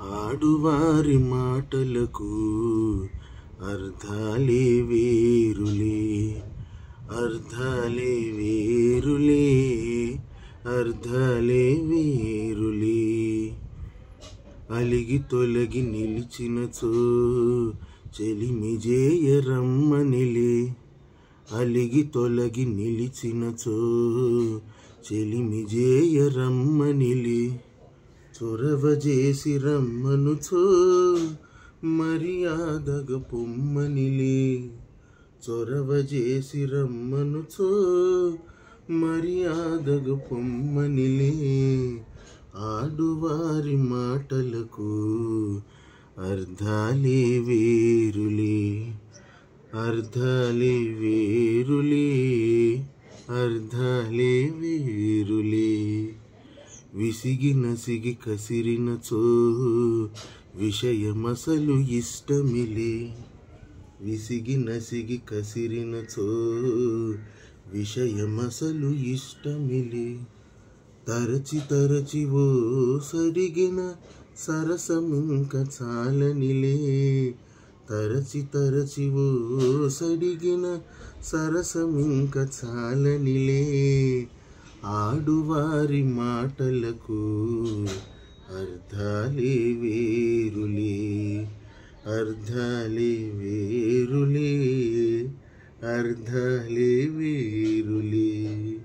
ఆడువారి మాటలకు అర్థాలే వేరులే, అర్థాలే వేరులే, అర్థాలే వేరులే. అలిగి తొలగి నిలిచినచో చెలిమిజేయ రమ్మనిలే, అలిగి తొలగి నిలిచినచో చెలిమిజేయ రమ్మనిలే. చొరవ చేసి రమ్మనుచో మర్యాదగ పొమ్మనిలే, చొరవ చేసి రమ్మనుచో మర్యాదగ పొమ్మనిలే. ఆడువారి మాటలకు అర్థాలే వేరులే, అర్థాలే వేరులే, అర్థాలే వేరులే. విసిగి నసిగి కసిరినచో విషయమసలు ఇష్టమిలే, విసిగి నసిగి కసిరినచో విషయమసలు ఇష్టమిలే. తరచి తరచి ఓ సడిగిన సరసమింక చాలనిలే, తరచి తరచి ఓ సడిగిన సరసమింక చాలనిలే. ఆడువారి మాటలకు అర్థాలే వేరులే, అర్థాలే వేరులే, అర్థాలే వేరులే.